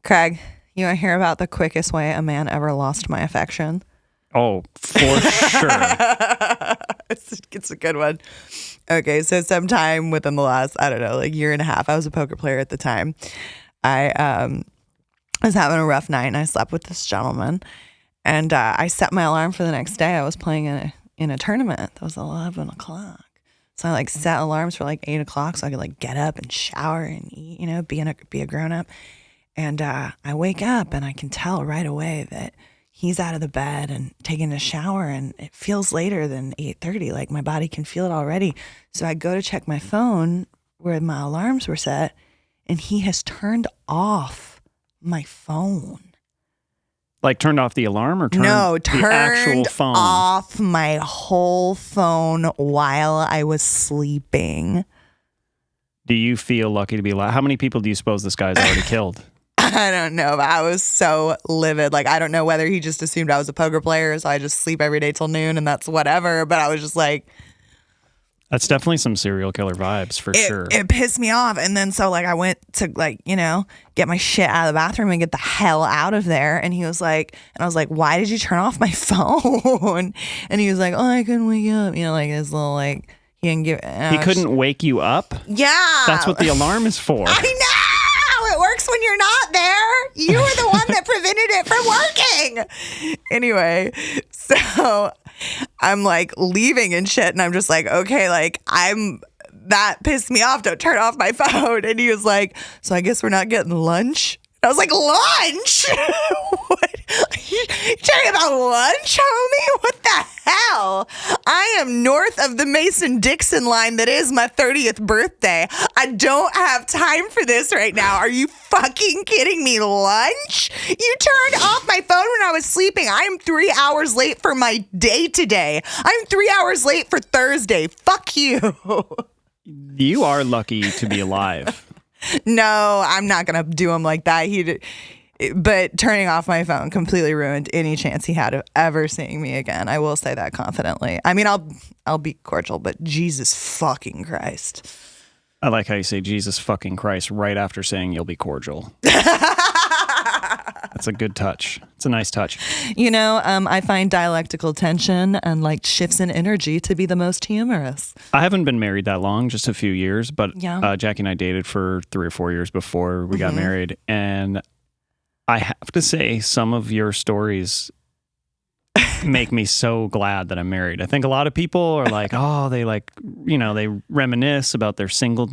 Craig, you want to hear about the quickest way a man ever lost my affection? Oh, for sure. It's a good one. Okay, so sometime within the last, I don't know, like year and a half, I was a poker player at the time. I was having a rough night and I slept with this gentleman. And I set my alarm for the next day. I was playing in a tournament that was 11 o'clock. So I like set alarms for like 8 o'clock so I could like get up and shower and eat, be a grown up. And I wake up and I can tell right away that he's out of the bed and taking a shower, and it feels later than 8:30. Like my body can feel it already. So I go to check my phone where my alarms were set, and he has turned off my phone. Like turned off the alarm or turned the actual phone? Off my whole phone while I was sleeping. Do you feel lucky to be alive? How many people do you suppose this guy's already killed? I don't know, but I was so livid. Like, I don't know whether he just assumed I was a poker player, so I just sleep every day till noon and that's whatever. But I was just like... That's definitely some serial killer vibes for sure. It pissed me off. And then so like I went to get my shit out of the bathroom and get the hell out of there. And he was like, and I was like, why did you turn off my phone? And he was like, oh, I couldn't wake you up. Like this little like, he didn't give... He couldn't wake you up? Yeah. That's what the alarm is for. I know. It works when you're not there. You were the one that prevented it from working. Anyway, so... I'm like leaving and shit, and I'm just like, okay, like that pissed me off. Don't turn off my phone. And he was like, so I guess we're not getting lunch. And I was like, lunch? What? You talking about lunch, homie? What the hell? I am north of the Mason-Dixon line that is my 30th birthday. I don't have time for this right now. Are you fucking kidding me? Lunch? You turned off my phone when I was sleeping. I am 3 hours late for my day today. I'm 3 hours late for Thursday. Fuck you. You are lucky to be alive. No, I'm not going to do him like that. But turning off my phone completely ruined any chance he had of ever seeing me again. I will say that confidently. I mean, I'll be cordial, but Jesus fucking Christ. I like how you say Jesus fucking Christ right after saying you'll be cordial. That's a good touch. It's a nice touch. I find dialectical tension and like shifts in energy to be the most humorous. I haven't been married that long, just a few years, but yeah. Jackie and I dated for 3 or 4 years before we got married. And I have to say, some of your stories make me so glad that I'm married. I think a lot of people are like, oh, they they reminisce about their single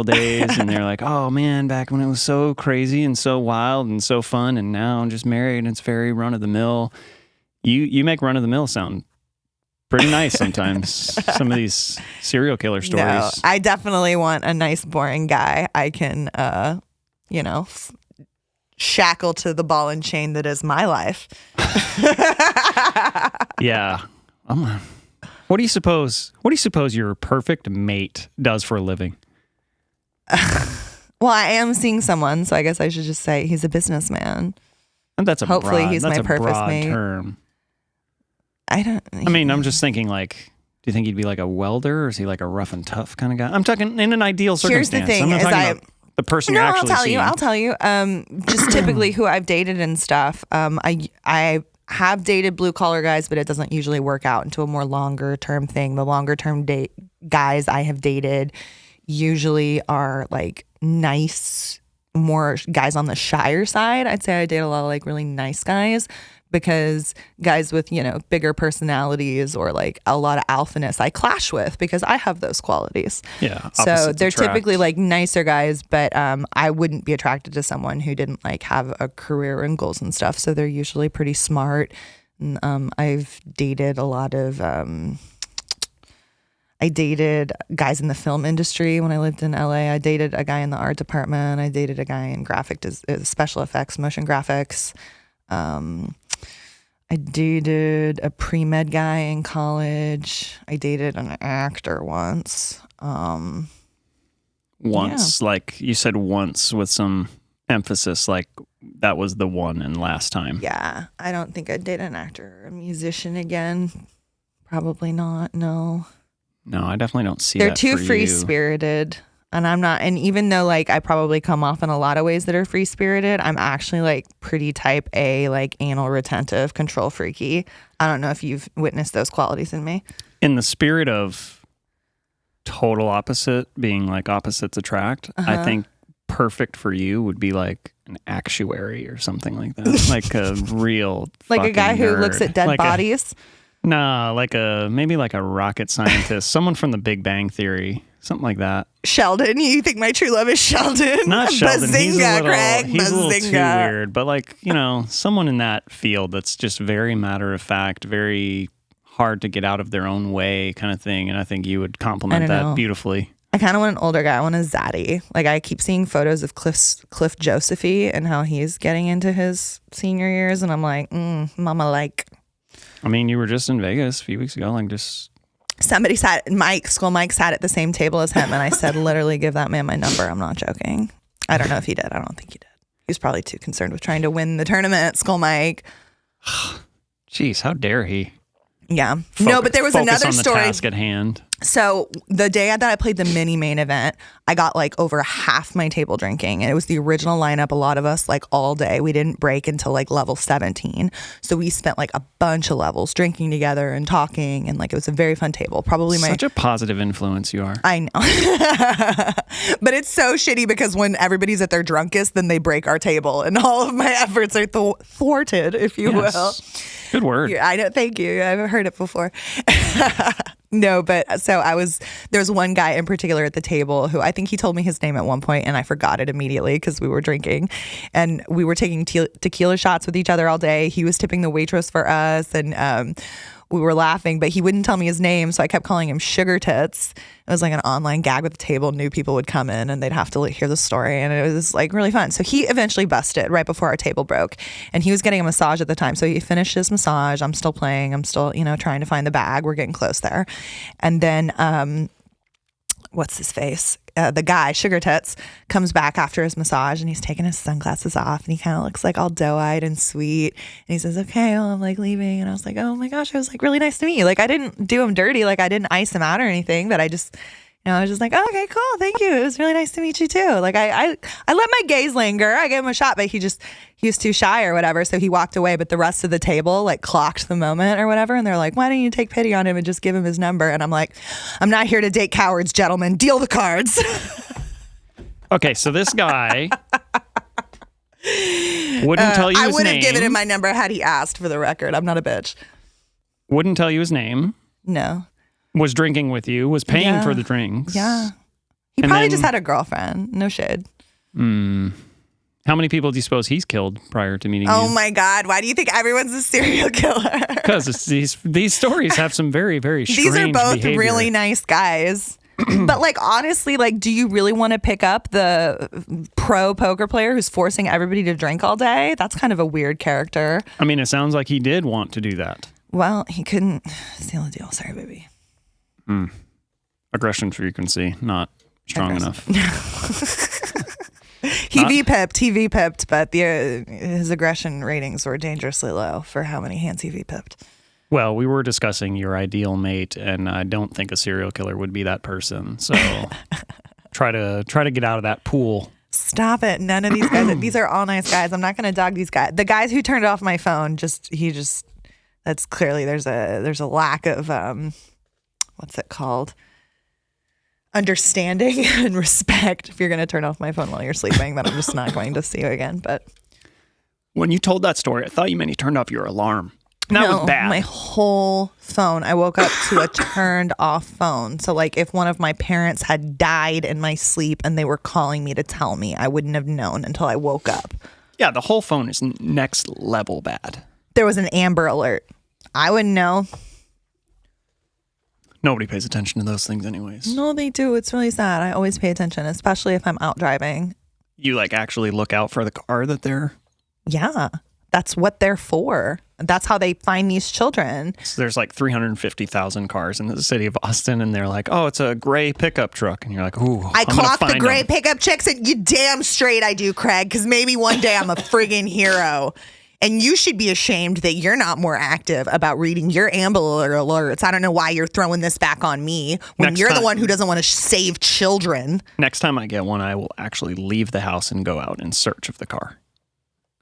days, and they're like, oh man, back when it was so crazy and so wild and so fun, and now I'm just married and it's very run of the mill. You make run of the mill sound pretty nice sometimes. Some of these serial killer stories. No, I definitely want a nice, boring guy I can, shackle to the ball and chain that is my life. Yeah. What do you suppose your perfect mate does for a living? Well, I am seeing someone, so I guess I should just say he's a businessman. And that's hopefully he's my perfect broad mate. Term. I'm just thinking like, do you think he'd be like a welder, or is he like a rough and tough kind of guy? I'm talking in an ideal circumstance. Here's the thing: I'm not talking about the person you're actually seeing. I'll tell you. Just typically who I've dated and stuff. I have dated blue collar guys, but it doesn't usually work out into a more longer term thing. The longer term guys I have dated usually are like nice, more guys on the shyer side. I'd say I date a lot of like really nice guys, because guys with, bigger personalities or like a lot of alphaness I clash with, because I have those qualities. Yeah. So they're typically like nicer guys, but I wouldn't be attracted to someone who didn't like have a career and goals and stuff. So they're usually pretty smart. And, I've dated a lot of... I dated guys in the film industry when I lived in LA. I dated a guy in the art department. I dated a guy in special effects, motion graphics. I dated a pre-med guy in college. I dated an actor once. Once, like you said once with some emphasis, like that was the one and last time. Yeah. I don't think I'd date an actor or a musician again. Probably not, no. No, I definitely don't see They're that too for you. free-spirited. And I'm not, and even though like I probably come off in a lot of ways that are free spirited, I'm actually like pretty type A, like anal retentive, control freaky. I don't know if you've witnessed those qualities in me. In the spirit of total opposite, being like opposites attract, I think perfect for you would be like an actuary or something like that. Like a real like a guy who looks at dead bodies. Maybe like a rocket scientist, someone from the Big Bang Theory, something like that. Sheldon, you think my true love is Sheldon? Not Sheldon. Bazinga, he's a little, Craig. he's a little too Bazinga. weird, but like, someone in that field that's just very matter of fact, very hard to get out of their own way kind of thing. And I think you would complement that beautifully. I kind of want an older guy. I want a zaddy. Like I keep seeing photos of Cliff Josephie and how he's getting into his senior years, and I'm like, mama like. I mean, you were just in Vegas a few weeks ago, like just. Somebody School Mike sat at the same table as him, and I said, literally give that man my number. I'm not joking. I don't know if he did. I don't think he did. He was probably too concerned with trying to win the tournament at School Mike. Jeez, how dare he? Yeah. No, but there was another on the story. Task at hand. So the day that I played the mini main event, I got like over half my table drinking, and it was the original lineup. A lot of us like all day. We didn't break until like level 17. So we spent like a bunch of levels drinking together and talking, and like it was a very fun table. Probably Such a positive influence you are. I know. But it's so shitty because when everybody's at their drunkest, then they break our table, and all of my efforts are thwarted, if you will. Good word. Yeah, I know. Thank you. I've heard it before. No, but so there's one guy in particular at the table who I think he told me his name at one point, and I forgot it immediately because we were drinking, and we were taking tequila shots with each other all day. He was tipping the waitress for us, and we were laughing, but he wouldn't tell me his name, so I kept calling him Sugar Tits. It was like an online gag with the table. New people would come in and they'd have to hear the story, and it was like really fun. So he eventually busted right before our table broke, and he was getting a massage at the time. So he finished his massage. I'm still playing. I'm still, trying to find the bag. We're getting close there. And then, what's his face? The guy, Sugar Tits, comes back after his massage, and he's taking his sunglasses off, and he kind of looks like all doe-eyed and sweet. And he says, okay, well, I'm like leaving. And I was like, oh my gosh, it was like really nice to meet you. Like I didn't do him dirty. Like I didn't ice him out or anything, but I just, I was just like, oh, okay, cool. Thank you. It was really nice to meet you too. Like I let my gaze linger. I gave him a shot, but he was too shy or whatever. So he walked away, but the rest of the table like clocked the moment or whatever. And they're like, why don't you take pity on him and just give him his number? And I'm like, I'm not here to date cowards, gentlemen. Deal the cards. Okay, so this guy wouldn't tell you his name. I would have given him my number had he asked, for the record. I'm not a bitch. Wouldn't tell you his name. No. Was drinking with you, was paying for the drinks. Yeah. He probably just had a girlfriend. No shade. How many people do you suppose he's killed prior to meeting you? Oh my God. Why do you think everyone's a serial killer? Because these stories have some very, very strange These are both behavior. really nice guys. But like, honestly, like, do you really want to pick up the pro poker player who's forcing everybody to drink all day? That's kind of a weird character. I mean, it sounds like he did want to do that. Well, he couldn't seal the deal. Sorry, baby. Aggression frequency, not strong enough. He V-pipped, but his aggression ratings were dangerously low for how many hands he V-pipped. Well, we were discussing your ideal mate, and I don't think a serial killer would be that person. So try to get out of that pool. Stop it. None of these guys, these are all nice guys. I'm not going to dog these guys. The guys who turned off my phone, that's clearly there's a lack of, what's it called? Understanding and respect. If you're going to turn off my phone while you're sleeping, then I'm just not going to see you again. But when you told that story, I thought you meant you turned off your alarm. That was bad. My whole phone. I woke up to a turned off phone. So like if one of my parents had died in my sleep and they were calling me to tell me, I wouldn't have known until I woke up. Yeah, the whole phone is next level bad. There was an Amber Alert. I wouldn't know. Nobody pays attention to those things anyways. No, they do. It's really sad. I always pay attention, especially if I'm out driving. You like actually look out for the car that they're... Yeah, that's what they're for. That's how they find these children. So there's like 350,000 cars in the city of Austin, and they're like, oh, it's a gray pickup truck. And you're like, ooh, I clock the gray pickup chicks, and you damn straight I do, Craig, because maybe one day I'm a friggin' hero. And you should be ashamed that you're not more active about reading your Amber Alerts. I don't know why you're throwing this back on me when you're the one who doesn't want to save children. Next time I get one, I will actually leave the house and go out in search of the car.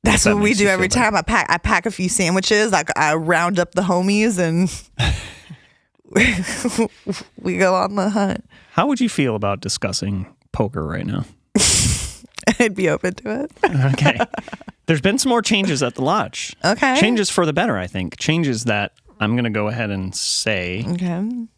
That's what we do every time. I pack a few sandwiches. I round up the homies and we go on the hunt. How would you feel about discussing poker right now? I'd be open to it. Okay. There's been some more changes at the lodge. Okay. Changes for the better, I think. Changes that I'm going to go ahead and say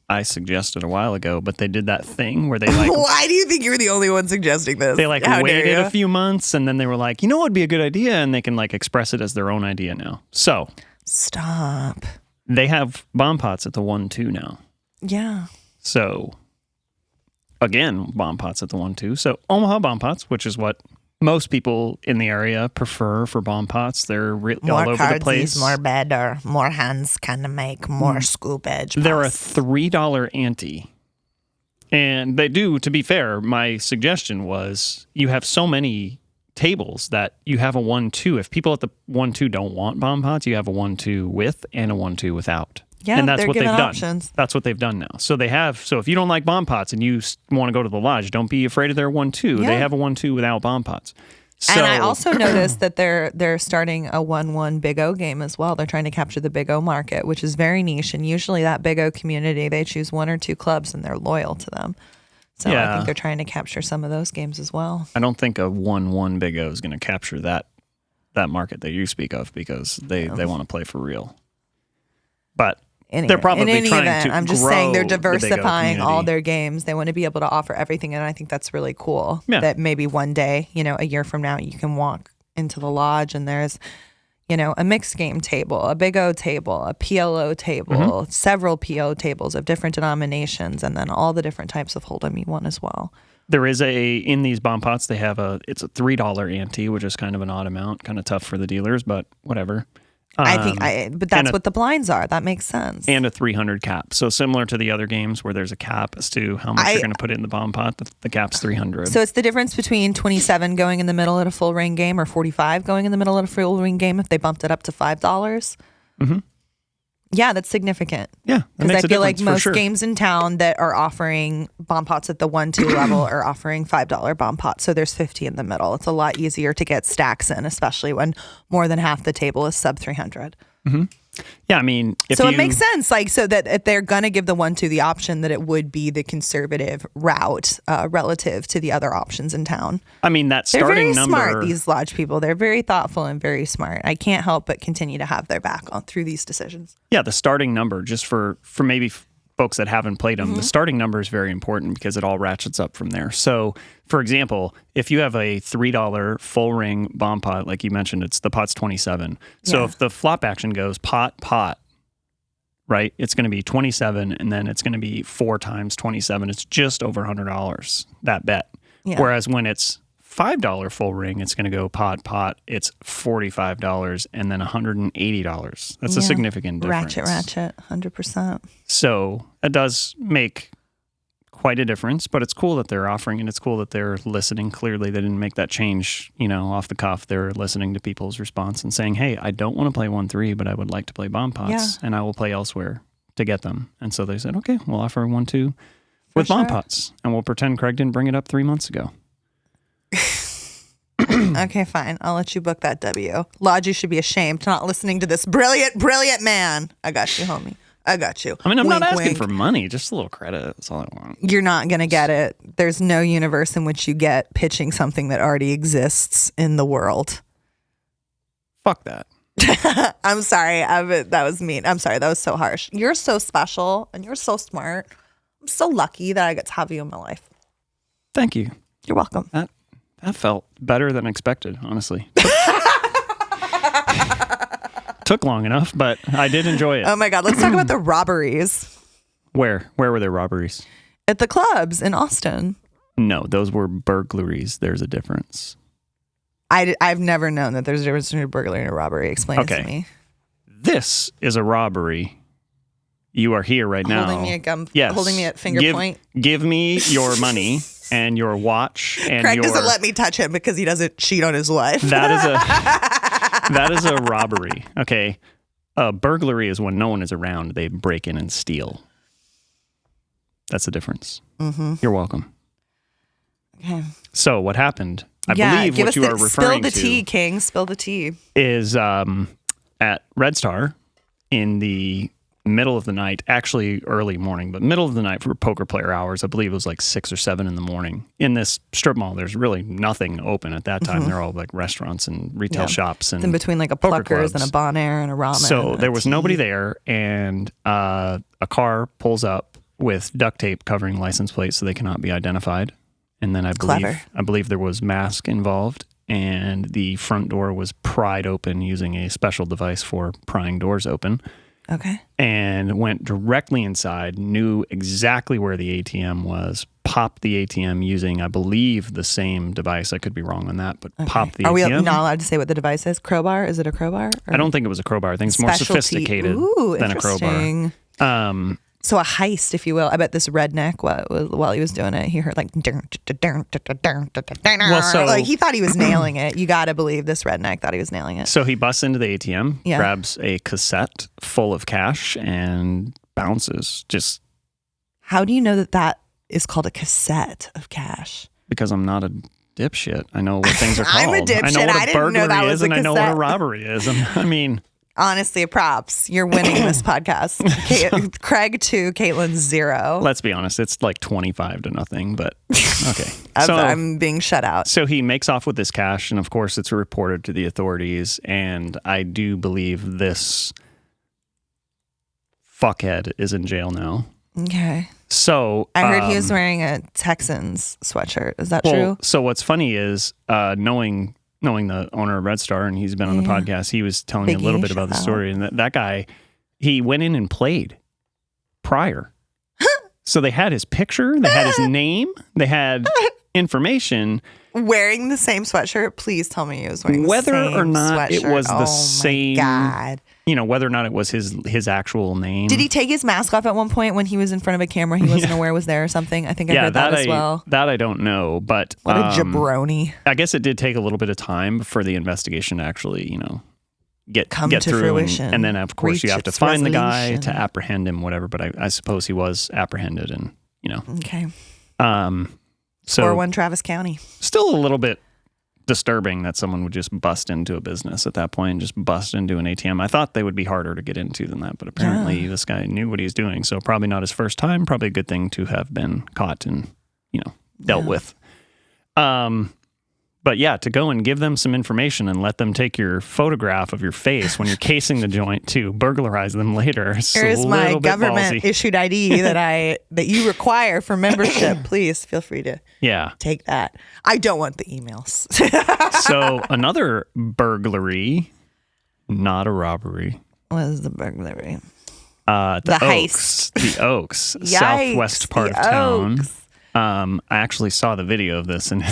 I suggested a while ago, but they did that thing where they like... Why do you think you're the only one suggesting this? They waited a few months and then they were like, you know what would be a good idea? And they can like express it as their own idea now. So... Stop. They have bomb pots at the 1-2 now. Yeah. So... Again, bomb pots at the 1-2. So Omaha bomb pots, which is what most people in the area prefer for bomb pots. They're all over the place. More better, more hands kind of make more scoop edge. They're a $3 ante. And they do, to be fair, my suggestion was you have so many tables that you have a 1-2. If people at the 1-2 don't want bomb pots, you have a 1-2 with and a 1-2 without. Yeah, and that's they're what they've done. Options. That's what they've done now. So if you don't like bomb pots and you want to go to the lodge, don't be afraid of their 1-2. Yeah. They have a 1-2 without bomb pots. So, and I also noticed that they're starting a 1-1 Big O game as well. They're trying to capture the Big O market, which is very niche. And usually that Big O community, they choose 1 or 2 clubs and they're loyal to them. So I think they're trying to capture some of those games as well. I don't think a 1-1 Big O is going to capture that market that you speak of because they want to play for real. But they're probably trying to I'm just grow saying they're diversifying the all their games. They want to be able to offer everything, and I think that's really cool. Yeah. That maybe one day, a year from now, you can walk into the lodge and there's, a mixed game table, a Big O table, a PLO table, several PO tables of different denominations, and then all the different types of hold'em you want as well. There is in these bomb pots, it's a $3 ante, which is kind of an odd amount, kind of tough for the dealers, but whatever. But that's what the blinds are. That makes sense. And a 300 cap. So similar to the other games where there's a cap as to how much you're going to put in the bomb pot, the cap's 300. So it's the difference between 27 going in the middle at a full ring game or 45 going in the middle at a full ring game if they bumped it up to $5. Mm-hmm. Yeah, that's significant. Yeah, because I feel like most games in town that are offering bomb pots at the 1-2 level are offering $5 bomb pots. So there's 50 in the middle. It's a lot easier to get stacks in, especially when more than half the table is sub 300. Mm-hmm. Yeah, I mean, it makes sense. So that if they're going to give the 1-2 the option, that it would be the conservative route relative to the other options in town. I mean, that starting number. They're very smart, these lodge people. They're very thoughtful and very smart. I can't help but continue to have their back through these decisions. Yeah, the starting number, just for maybe folks that haven't played them, the starting number is very important because it all ratchets up from there. So, for example, if you have a $3 full ring bomb pot, like you mentioned, the pot's 27. So if the flop action goes pot, right, it's going to be 27, and then it's going to be 4 times 27. It's just over $100, that bet. Yeah. Whereas when it's $5 full ring, it's going to go pot. It's $45 and then $180. That's a significant difference. Ratchet, 100%. So it does make quite a difference, but it's cool that they're offering, and it's cool that they're listening. Clearly, they didn't make that change, off the cuff. They're listening to people's response and saying, hey, I don't want to play 1-3, but I would like to play bomb pots, and I will play elsewhere to get them. And so they said, okay, we'll offer 1-2 with bomb pots, and we'll pretend Craig didn't bring it up 3 months ago. Okay, fine. I'll let you book that W. Lodge, you should be ashamed not listening to this brilliant man. I got you, homie. I got you. I mean, I'm not asking for money, just a little credit. That's all I want. You're not going to get it. There's no universe in which you get pitching something that already exists in the world. Fuck that. I'm sorry. That was mean. I'm sorry. That was so harsh. You're so special and you're so smart. I'm so lucky that I get to have you in my life. Thank you. You're welcome. That felt better than expected, honestly. Took long enough, but I did enjoy it. Oh my God. Let's talk about the robberies. Where were there robberies? At the clubs in Austin. No, those were burglaries. There's a difference. I've never known that there's a difference between a burglary and a robbery. Explain it to me. This is a robbery. You are here right now. Holding me at holding me at finger point. Give me your money and your watch. And Craig doesn't let me touch him because he doesn't cheat on his wife. That That is a robbery. Okay. A burglary is when no one is around. They break in and steal. That's the difference. Mm-hmm. You're welcome. Okay. So what happened? I believe what you are referring to. Spill the tea, King. Spill the tea. Is at Red Star in the middle of the night, actually early morning, but middle of the night for poker player hours. I believe it was like 6 or 7 in the morning. In this strip mall, there's really nothing open at that time. They're all like restaurants and retail shops. And in between like a Pluckers and a Bon Air and a ramen. So there was nobody there, and a car pulls up with duct tape covering license plates so they cannot be identified. And then I believe there was mask involved, and the front door was pried open using a special device for prying doors open. Okay. And went directly inside, knew exactly where the ATM was, popped the ATM using, I believe, the same device. I could be wrong on that, but popped the ATM. Are we not allowed to say what the device is? Crowbar? Is it a crowbar? I don't think it was a crowbar. I think it's more sophisticated than a crowbar. So a heist, if you will. I bet this redneck, while he was doing it, he heard like, like he thought he was nailing it. You got to believe this redneck thought he was nailing it. So he busts into the ATM, grabs a cassette full of cash, and bounces. Just. How do you know that is called a cassette of cash? Because I'm not a dipshit. I know what things are called. I'm a dipshit. I know what I didn't know that was is, and a I know what a robbery is. I mean. Honestly, props. You're winning this podcast. Craig 2, Caitlin 0. Let's be honest. It's like 25-0, but okay. I'm being shut out. So he makes off with this cash, and of course it's reported to the authorities, and I do believe this fuckhead is in jail now. Okay. So I heard he was wearing a Texans sweatshirt. Is that true? So what's funny is knowing the owner of Red Star, and he's been on the podcast, he was telling me a little bit about the story. And that guy, he went in and played prior. So they had his picture, they had his name, they had information. Wearing the same sweatshirt? Please tell me he was wearing the same sweatshirt. Whether or not it was the same. God. Whether or not it was his actual name. Did he take his mask off at one point when he was in front of a camera he wasn't aware was there or something? I think I heard that as well. That I don't know, but what a jabroni. I guess it did take a little bit of time for the investigation to actually, get to through fruition. And then of course you have to find the guy to apprehend him, whatever. But I suppose he was apprehended, and Okay. So 4-1 Travis County. Still a little bit disturbing that someone would just bust into a business at that point and just bust into an ATM. I thought they would be harder to get into than that, but apparently this guy knew what he was doing. So probably not his first time, probably a good thing to have been caught and, dealt with. But yeah, to go and give them some information and let them take your photograph of your face when you're casing the joint to burglarize them later. Here's my government issued ID that you require for membership. Please feel free to take that. I don't want the emails. So another burglary, not a robbery. What is the burglary? The heist. The Oaks, Yikes, southwest part of town. Oaks. I actually saw the video of this, and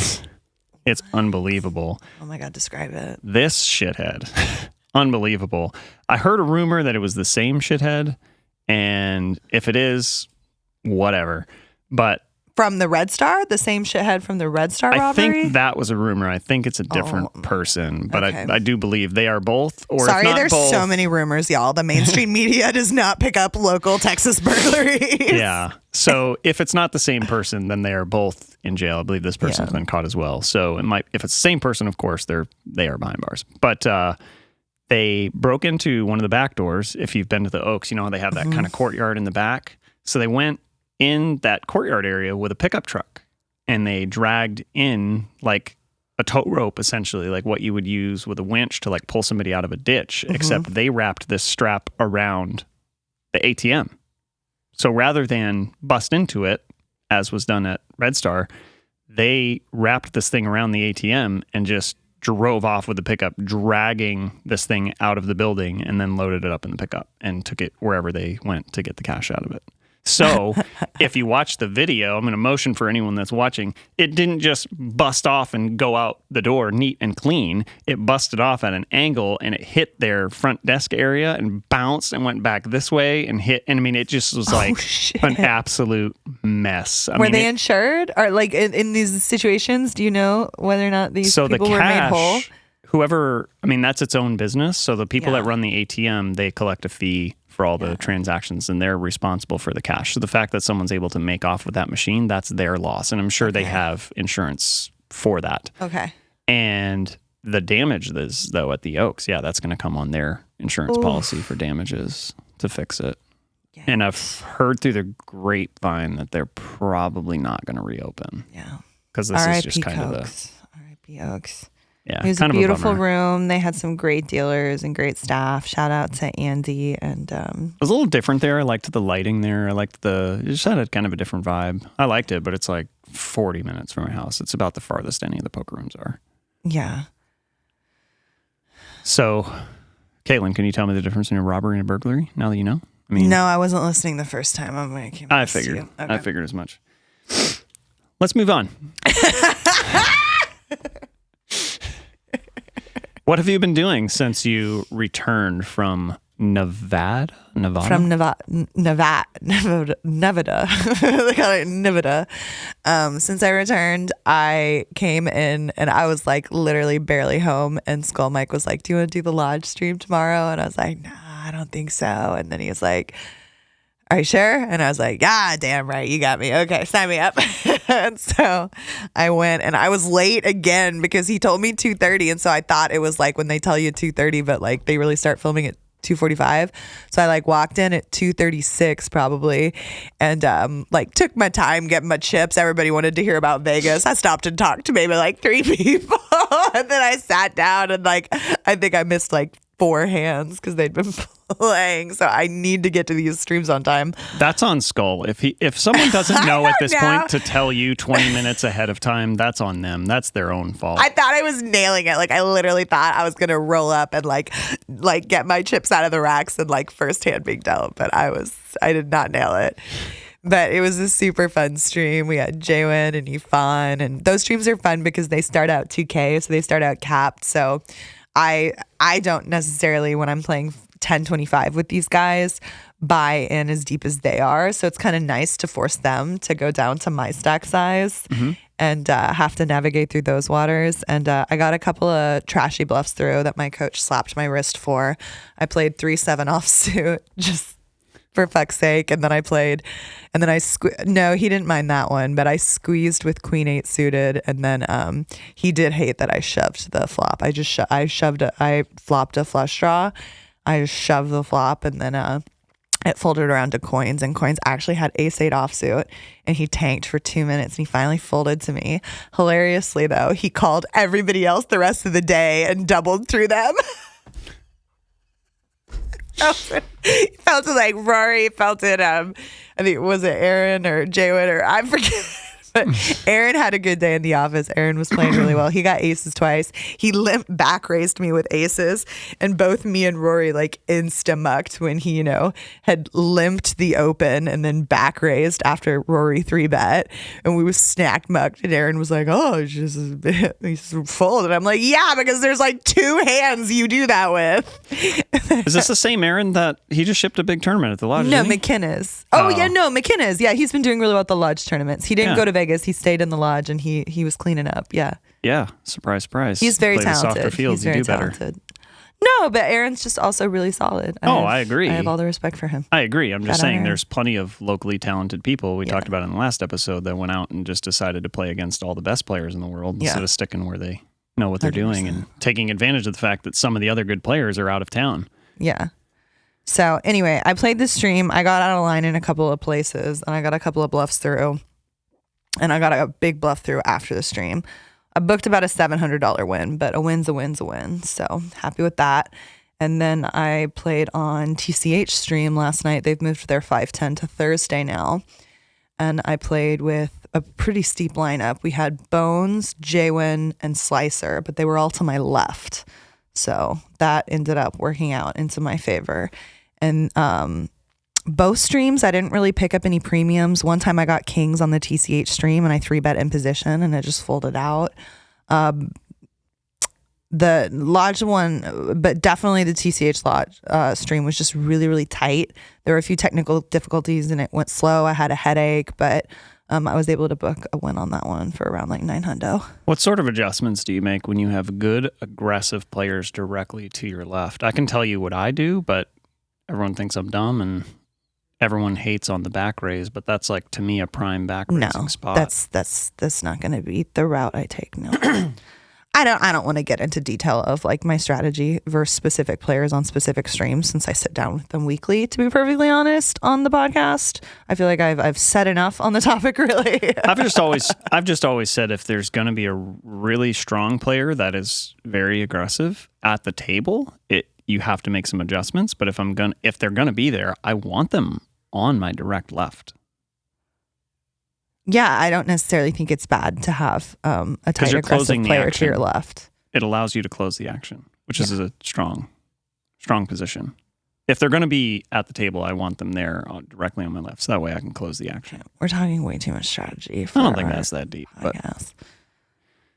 it's unbelievable. Oh my God, describe it. This shithead. Unbelievable. I heard a rumor that it was the same shithead, and if it is, whatever. But from the Red Star? The same shithead from the Red Star robbery? I think that was a rumor. I think it's a different person, but okay. I do believe they are both. Or sorry, if not there's both, so many rumors, y'all. The mainstream media does not pick up local Texas burglaries. Yeah. So if it's not the same person, then they are both in jail. I believe this person's been caught as well. So it might, if it's the same person, of course, they are behind bars. But they broke into one of the back doors. If you've been to the Oaks, you know how they have that kind of courtyard in the back. So they went in that courtyard area with a pickup truck, and they dragged in like a tow rope, essentially like what you would use with a winch to like pull somebody out of a ditch, except they wrapped this strap around the ATM. So rather than bust into it, as was done at Red Star, they wrapped this thing around the ATM and just drove off with the pickup, dragging this thing out of the building, and then loaded it up in the pickup and took it wherever they went to get the cash out of it. So if you watch the video, I'm going to motion for anyone that's watching, it didn't just bust off and go out the door neat and clean. It busted off at an angle, and it hit their front desk area and bounced and went back this way and hit. And I mean, it just was like an absolute mess. Were they insured? Or like in these situations, do you know whether or not these people were made whole? whoever, I mean, that's its own business. So the people that run the ATM, they collect a fee for all the transactions and they're responsible for the cash. So the fact that someone's able to make off with that machine, that's their loss. And I'm sure they have insurance for that. Okay. And the damage is, though, at the Oaks, that's going to come on their insurance policy for damages to fix it. Yikes. And I've heard through the grapevine that they're probably not going to reopen. Yeah. Because this is just kind Oaks. of the... R.I.P. Oaks. Yeah, it was a beautiful room. They had some great dealers and great staff. Shout out to Andy. And it was a little different there. I liked the lighting there. I liked it just had a kind of a different vibe. I liked it, but it's like 40 minutes from my house. It's about the farthest any of the poker rooms are. Yeah. So, Caitlin, can you tell me the difference between a robbery and a burglary now that you know? I mean, no, I wasn't listening the first time. I figured. Okay. I figured as much. Let's move on. What have you been doing since you returned from Nevada? From Nevada. They call it Nevada. Since I returned, I came in and I was like literally barely home. And Skull Mike was like, "Do you want to do the Lodge stream tomorrow?" And I was like, "Nah, I don't think so." And then he was like, "Are you sure?" And I was like, "Ah, damn right, you got me. Okay, sign me up." And so I went, and I was late again because he told me 2:30, and so I thought it was like when they tell you 2:30, but like they really start filming at 2:45. So I like walked in at 2:36 probably, and like took my time getting my chips. Everybody wanted to hear about Vegas. I stopped and talked to maybe like 3 people, and then I sat down and like I think I missed like 4 hands because they'd been playing. So I need to get to these streams on time. That's on Skull. If someone doesn't know at this point to tell you 20 minutes ahead of time, that's on them. That's their own fault. I thought I was nailing it. Like I literally thought I was gonna roll up and like get my chips out of the racks and like first hand being dealt, but I did not nail it. But it was a super fun stream. We had Jaywin and Yvonne, and those streams are fun because they start out 2K, so they start out capped. So I don't necessarily, when I'm playing 10-25 with these guys, buy in as deep as they are. So it's kind of nice to force them to go down to my stack size and have to navigate through those waters. And I got a couple of trashy bluffs through that my coach slapped my wrist for. I played 3-7 offsuit just for fuck's sake. And then I played, and then no, he didn't mind that one, but I squeezed with Queen 8 suited. And then he did hate that I shoved the flop. I flopped a flush draw. I just shoved the flop, and then it folded around to coins, and coins actually had ace-8 offsuit, and he tanked for 2 minutes, and he finally folded to me. Hilariously, though, he called everybody else the rest of the day and doubled through them. He felt it like Rory, felt it, I think, was it Aaron or Jaywin, or I forget. But Aaron had a good day in the office. Aaron was playing really well. He got aces twice. He back raised me with aces, and both me and Rory like insta-mucked when he, had limped the open and then back raised after Rory 3-bet, and we was snack mucked. And Aaron was like, "Oh, he's full," and I'm like, "Yeah, because there's like 2 hands you do that with." Is this the same Aaron that he just shipped a big tournament at the Lodge? No, McKenna's. McKenna's. Yeah, he's been doing really well at the Lodge tournaments. He didn't go to Vegas. He stayed in the Lodge, and he was cleaning up. Yeah. Yeah. Surprise, surprise. He's very talented. Softer fields, he's very talented. Better. No, but Aaron's just also really solid. I agree. I have all the respect for him. I agree. I'm just saying there's plenty of locally talented people we talked about in the last episode that went out and just decided to play against all the best players in the world instead of sticking where they know what they're 100%. Doing and taking advantage of the fact that some of the other good players are out of town. Yeah. So anyway, I played the stream. I got out of line in a couple of places, and I got a couple of bluffs through, and I got a big bluff through after the stream. I booked about a $700 win, but a win's a win's a win. So happy with that. And then I played on TCH stream last night. They've moved their 5-10 to Thursday now. And I played with a pretty steep lineup. We had Bones, Jaywin, and Slicer, but they were all to my left. So that ended up working out into my favor. And both streams, I didn't really pick up any premiums. One time I got kings on the TCH stream, and I 3-bet in position, and it just folded out. The Lodge one, but definitely the TCH Lodge stream was just really, really tight. There were a few technical difficulties, and it went slow. I had a headache, but I was able to book a win on that one for around like 900. What sort of adjustments do you make when you have good, aggressive players directly to your left? I can tell you what I do, but everyone thinks I'm dumb and everyone hates on the back raise, but that's like, to me, a prime back raising spot. That's not going to be the route I take. No. I don't want to get into detail of like my strategy versus specific players on specific streams, since I sit down with them weekly, to be perfectly honest, on the podcast. I feel like I've said enough on the topic, really. I've just always said, if there's going to be a really strong player that is very aggressive at the table, you have to make some adjustments. But if they're gonna be there, I want them on my direct left. Yeah, I don't necessarily think it's bad to have a tight, aggressive player to your left. It allows you to close the action, which is a strong position. If they're going to be at the table, I want them there directly on my left, so that way I can close the action. We're talking way too much strategy. I don't think that's that deep. But.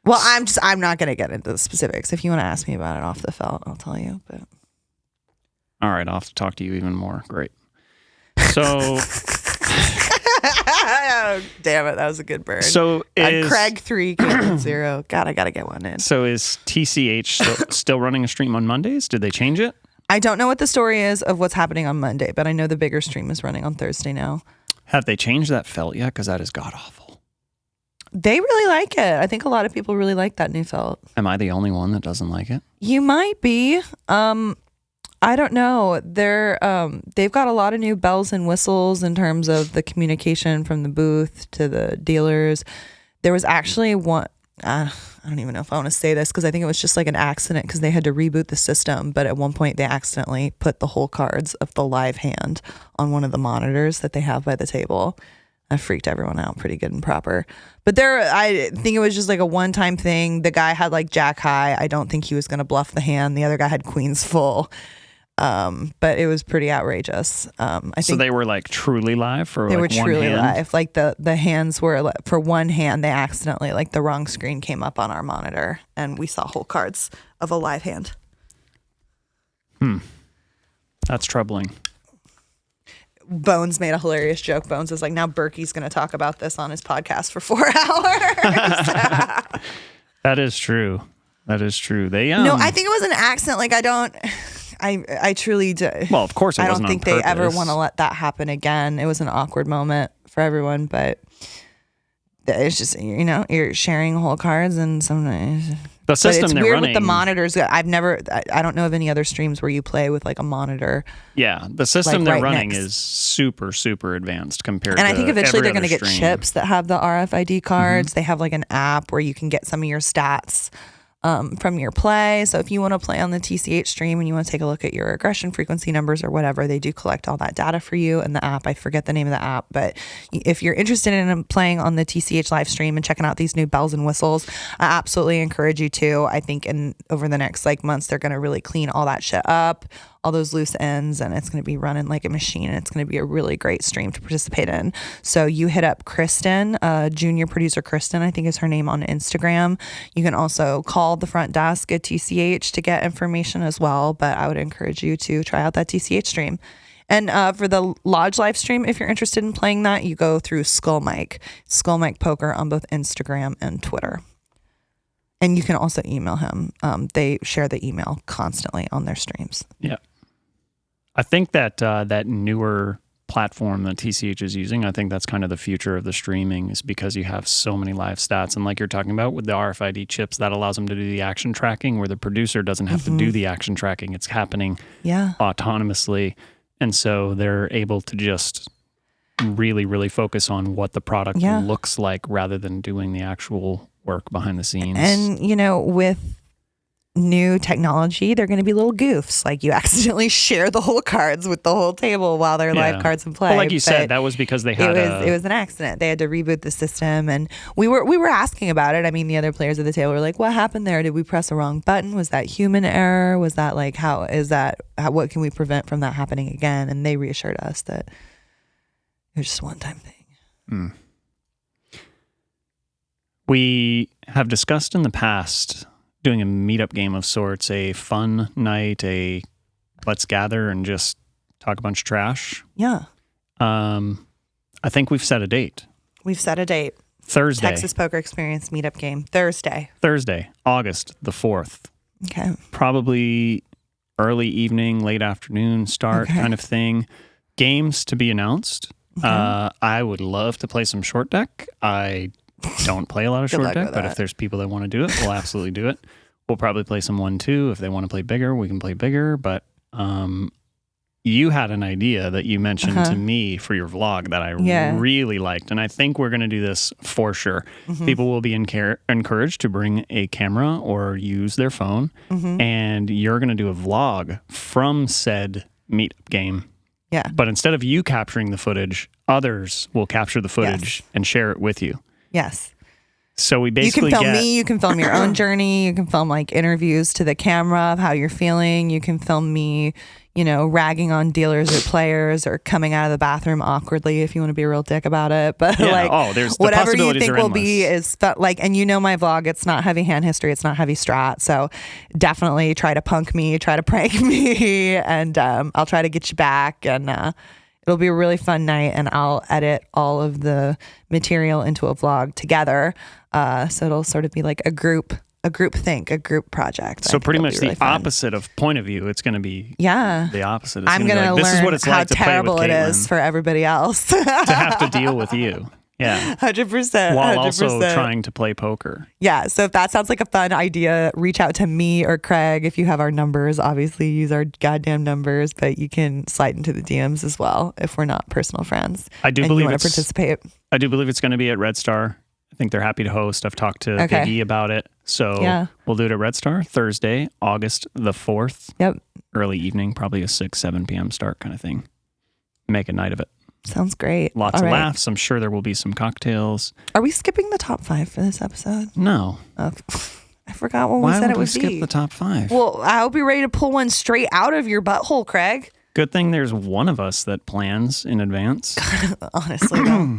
Well, I'm not going to get into the specifics. If you want to ask me about it off the felt, I'll tell you. But all right, I'll have to talk to you even more. Great. So. Oh, damn it, that was a good burn. So Craig 3, Caitlin 0. God, I gotta get one in. So is TCH still running a stream on Mondays? Did they change it? I don't know what the story is of what's happening on Monday, but I know the bigger stream is running on Thursday now. Have they changed that felt yet? Because that is god awful. They really like it. I think a lot of people really like that new felt. Am I the only one that doesn't like it? You might be. I don't know. They've got a lot of new bells and whistles in terms of the communication from the booth to the dealers. There was actually one, I don't even know if I want to say this because I think it was just like an accident because they had to reboot the system. But at one point they accidentally put the whole cards of the live hand on one of the monitors that they have by the table. That freaked everyone out pretty good and proper. But I think it was just like a one-time thing. The guy had like jack high. I don't think he was going to bluff the hand. The other guy had queens full. But it was pretty outrageous. I think so they were like truly live for they like were truly one hand? live. Like the hands were for one hand, they accidentally like the wrong screen came up on our monitor and we saw whole cards of a live hand. That's troubling. Bones made a hilarious joke. Bones is like, now Berkey's going to talk about this on his podcast for 4 hours. That is true. They No, I think it was an accident. Like I truly do. Well, of course, I don't think they ever want to let that happen again. It was an awkward moment for everyone, but it's just, you're sharing whole cards and sometimes the system it's they're weird running with the monitors. I don't know of any other streams where you play with like a monitor. Yeah, the system they're right running next. is super, super advanced compared to And I think eventually they're going to get chips that have the RFID cards. They have like an app where you can get some of your stats from your play. So if you want to play on the TCH stream and you want to take a look at your aggression frequency numbers or whatever, they do collect all that data for you in the app. I forget the name of the app, but if you're interested in playing on the TCH live stream and checking out these new bells and whistles, I absolutely encourage you to. I think over the next months, they're going to really clean all that shit up, all those loose ends, and it's going to be running like a machine, and it's going to be a really great stream to participate in. So you hit up Kristen, junior producer Kristen, I think is her name on Instagram. You can also call the front desk at TCH to get information as well, but I would encourage you to try out that TCH stream. And for the Lodge live stream, if you're interested in playing that, you go through Skull Mike Poker on both Instagram and Twitter. And you can also email him. They share the email constantly on their streams. Yeah. I think that that newer platform that TCH is using, I think that's kind of the future of the streaming, is because you have so many live stats. And like you're talking about with the RFID chips, that allows them to do the action tracking where the producer doesn't have to do the action tracking. It's happening autonomously. And so they're able to just really, really focus on what the product looks like rather than doing the actual work behind the scenes. And, with new technology, they're going to be little goofs. Like you accidentally share the whole cards with the whole table while they're live cards in play. Well, like you said, that was because they had it was an accident. They had to reboot the system, and we were asking about it. I mean, the other players at the table were like, "What happened there? Did we press a wrong button? Was that human error? Was that what can we prevent from that happening again?" And they reassured us that it was just a one-time thing. We have discussed in the past doing a meetup game of sorts, a fun night, a let's gather and just talk a bunch of trash. Yeah. I think we've set a date. We've set a date. Thursday. Texas Poker Experience meetup game. Thursday, August the 4th. Okay. Probably early evening, late afternoon start kind of thing. Games to be announced. Okay. I would love to play some short deck. I don't play a lot of short deck, but if there's people that want to do it, we'll absolutely do it. We'll probably play some 1-2. If they want to play bigger, we can play bigger. But you had an idea that you mentioned to me for your vlog that I really liked. And I think we're going to do this for sure. People will be encouraged to bring a camera or use their phone. And you're going to do a vlog from said meetup game. Yeah. But instead of you capturing the footage, others will capture the footage and share it with you. Yes. So we basically you can film me, you can film your own journey, you can film like interviews to the camera of how you're feeling, you can film me, you know, ragging on dealers or players or coming out of the bathroom awkwardly if you want to be a real dick about it. But there's whatever you think will endless. be is like, and you know my vlog, it's not heavy hand history, it's not heavy strat. So definitely try to punk me, try to prank me, and I'll try to get you back, and it'll be a really fun night, and I'll edit all of the material into a vlog together. So it'll sort of be like a group think, a group project. So pretty much the opposite of point of view. It's going to be the opposite. It's I'm going to like, this learn is what it's how like to play terrible with it Caitlin, is for everybody else to have to deal with you. Yeah. 100%. While 100%. also trying to play poker. Yeah. So if that sounds like a fun idea, reach out to me or Craig if you have our numbers. Obviously, use our goddamn numbers, but you can slide into the DMs as well if we're not personal friends. I do believe you want to participate. I do believe it's going to be at Red Star. I think they're happy to host. I've talked to Big E about it. So we'll do it at Red Star Thursday, August the 4th. Yep. Early evening, probably a 6, 7 p.m. start kind of thing. Make a night of it. Sounds great. Lots of laughs. I'm sure there will be some cocktails. Are we skipping the top 5 for this episode? No. I forgot when we said it would be. Why would we skip the top 5? Well, I hope you're ready to pull one straight out of your butthole, Craig. Good thing there's one of us that plans in advance. Honestly, though.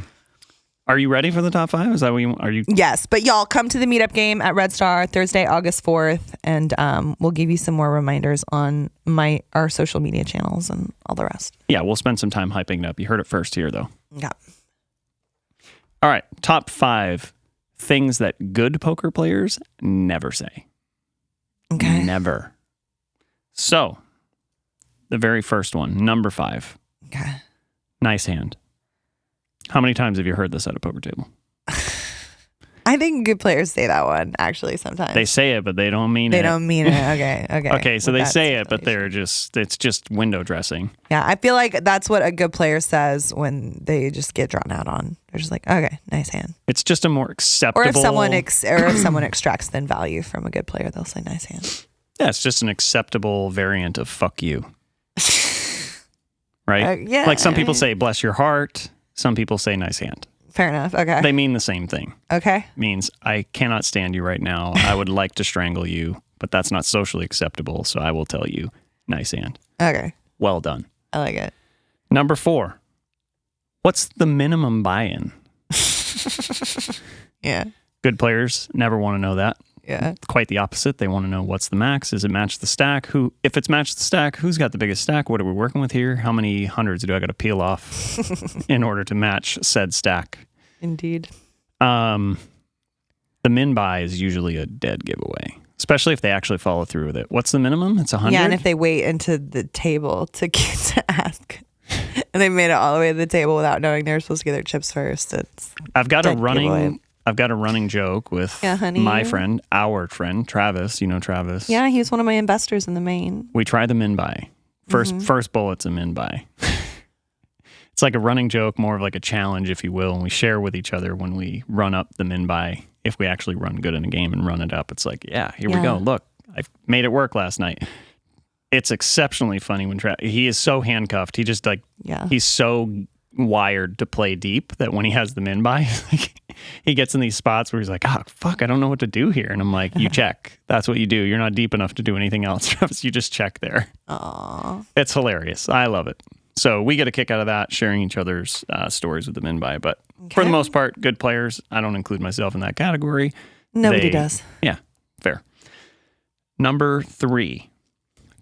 Are you ready for the top 5? Is that what you are you? Yes, but y'all come to the meetup game at Red Star Thursday, August 4th, and we'll give you some more reminders on our social media channels and all the rest. Yeah, we'll spend some time hyping it up. You heard it first here, though. Yeah. All right, top 5 things that good poker players never say. Okay. Never. So, the very first one, number 5. Okay. Nice hand. How many times have you heard this at a poker table? I think good players say that one, actually, sometimes. They say it, but they don't mean it. They don't mean it. Okay. Okay, so they say it, but it's just window dressing. Yeah, I feel like that's what a good player says when they just get drawn out on. They're just like, okay, nice hand. It's just a more acceptable... Or if someone extracts thin value from a good player, they'll say nice hand. Yeah, it's just an acceptable variant of fuck you. Right? Yeah. Like some people say bless your heart. Some people say nice hand. Fair enough. Okay. They mean the same thing. Okay. Means I cannot stand you right now. I would like to strangle you, but that's not socially acceptable. So I will tell you, nice hand. Okay. Well done. I like it. Number 4. What's the minimum buy-in? Yeah. Good players never want to know that. Yeah. Quite the opposite. They want to know what's the max. Is it match the stack? If it's match the stack, who's got the biggest stack? What are we working with here? How many hundreds do I got to peel off in order to match said stack? Indeed. The min buy is usually a dead giveaway, especially if they actually follow through with it. What's the minimum? It's 100. Yeah, and if they wait into the table to get to ask, and they made it all the way to the table without knowing they were supposed to get their chips first, it's I've got a giveaway. running joke with our friend, Travis. You know Travis. Yeah, he was one of my investors in the main. We try the min buy. First bullet's a min buy. It's like a running joke, more of like a challenge, if you will, and we share with each other when we run up the min buy. If we actually run good in a game and run it up, it's like, here we go. Look, I made it work last night. It's exceptionally funny when he is so handcuffed. He just he's so wired to play deep that when he has the min buy, he gets in these spots where he's like, fuck, I don't know what to do here. And I'm like, you check. That's what you do. You're not deep enough to do anything else, Travis. You just check there. Aww. It's hilarious. I love it. So we get a kick out of that, sharing each other's stories with the min buy. But for the most part, good players. I don't include myself in that category. Nobody does. Yeah, fair. Number 3,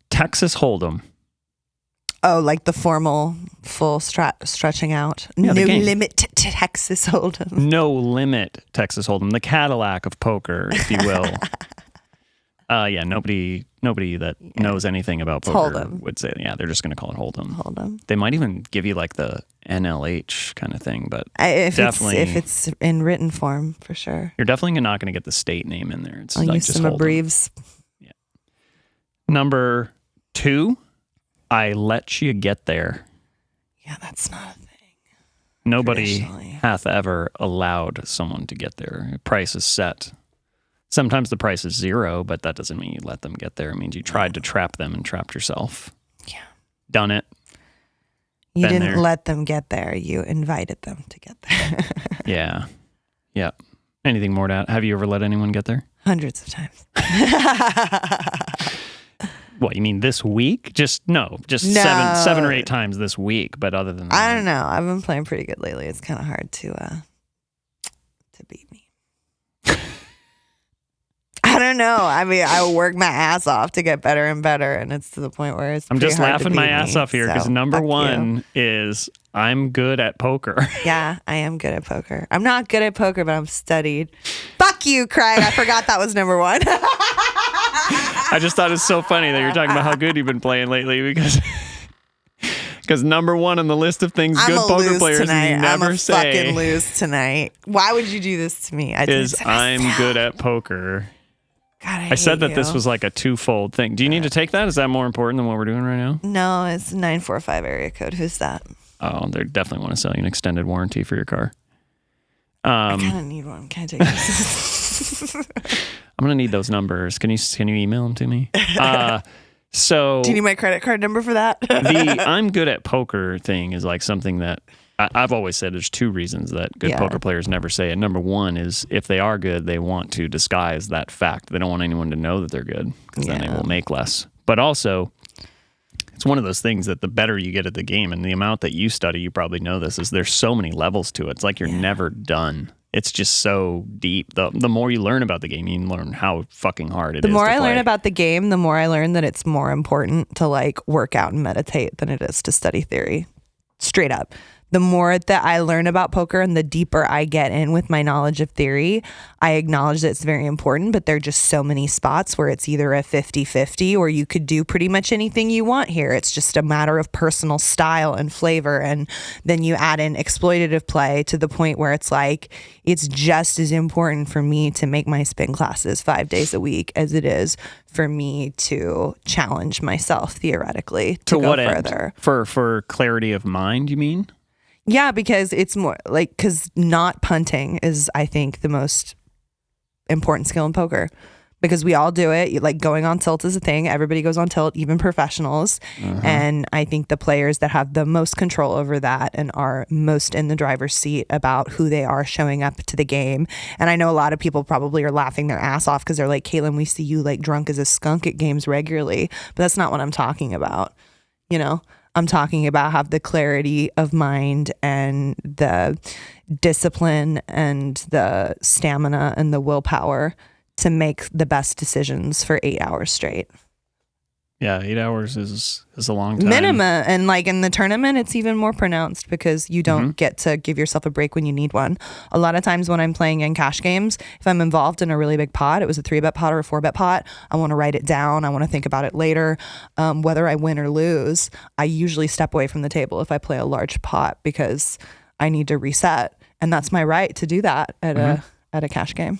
Texas Hold'em. Oh, like the formal full stretching out. Yeah, no the game. limit to Texas Hold'em. No limit Texas Hold'em, the Cadillac of poker, if you will. Yeah, nobody that knows anything about poker Hold'em. would say, yeah, they're just going to call it Hold'em. Hold'em. They might even give you like the NLH kind of thing, but If it's in written form, for sure. you're definitely not going to get the state name in there. It's I'll like use just some Hold'em. abbreves. Yeah. Number 2, I let you get there. Yeah, that's not a thing. Nobody Traditionally. hath ever allowed someone to get there. The price is set. Sometimes the price is 0, but that doesn't mean you let them get there. It means you tried to trap them and trapped yourself. Yeah. Done it. You Been didn't there. let them get there. You invited them to get there. Yeah. Yeah. Anything more to add? Have you ever let anyone get there? Hundreds of times. What, you mean this week? No. 7 or 8 times this week. But other than that, I don't know. I've been playing pretty good lately. It's kind of hard to beat me. I don't know. I mean, I work my ass off to get better and better, and it's to the point where it's. I'm just pretty hard to laughing my beat ass me, off here because so number fuck you. 1 is I'm good at poker. Yeah, I am good at poker. I'm not good at poker, but I'm studied. Fuck you, Craig. I forgot that was number 1. I just thought it's so funny that you're talking about how good you've been playing lately because number 1 on the list of things I'm good a poker lose players tonight. you never I'm a say fucking lose tonight. Why would you do this to me? I did is it to I'm myself. good at poker. God, I said hate that this you. was like a twofold thing. Do you need to take that? Is that more important than what we're doing right now? No, it's 945 area code. Who's that? Oh, they definitely want to sell you an extended warranty for your car. I kind of need one. Can I take this? I'm gonna need those numbers. Can you email them to me? So Do you need my credit card number for that? the I'm good at poker thing is like something that I've always said there's 2 reasons that good Yeah. poker players never say it. Number 1 is if they are good, they want to disguise that fact. They don't want anyone to know that they're good because then they Yeah. will make less. But also, it's one of those things that the better you get at the game and the amount that you study, you probably know this, is there's so many levels to it. It's like you're never done. It's just so deep. The more you learn about the game, you learn how fucking hard it is. The more to I learn play. about the game, the more I learn that it's more important to like work out and meditate than it is to study theory. Straight up. The more that I learn about poker and the deeper I get in with my knowledge of theory, I acknowledge that it's very important, but there are just so many spots where it's either a 50-50 or you could do pretty much anything you want here. It's just a matter of personal style and flavor. And then you add in exploitative play to the point where it's like, it's just as important for me to make my spin classes 5 days a week as it is for me to challenge myself theoretically to go what further. End? For clarity of mind, you mean? Yeah, because it's more like, because not punting is, I think, the most important skill in poker, because we all do it. Like going on tilt is a thing. Everybody goes on tilt, even professionals. And I think the players that have the most control over that and are most in the driver's seat about who they are showing up to the game. And I know a lot of people probably are laughing their ass off because they're like, Caitlin, we see you like drunk as a skunk at games regularly. But that's not what I'm talking about. You know, I'm talking about have the clarity of mind and the discipline and the stamina and the willpower to make the best decisions for 8 hours straight. Yeah, 8 hours is a long time. Minimum. And like in the tournament, it's even more pronounced because you don't get to give yourself a break when you need one. A lot of times when I'm playing in cash games, if I'm involved in a really big pot, it was a 3-bet pot or a 4-bet pot, I want to write it down. I want to think about it later. Whether I win or lose, I usually step away from the table if I play a large pot because I need to reset. And that's my right to do that at a cash game.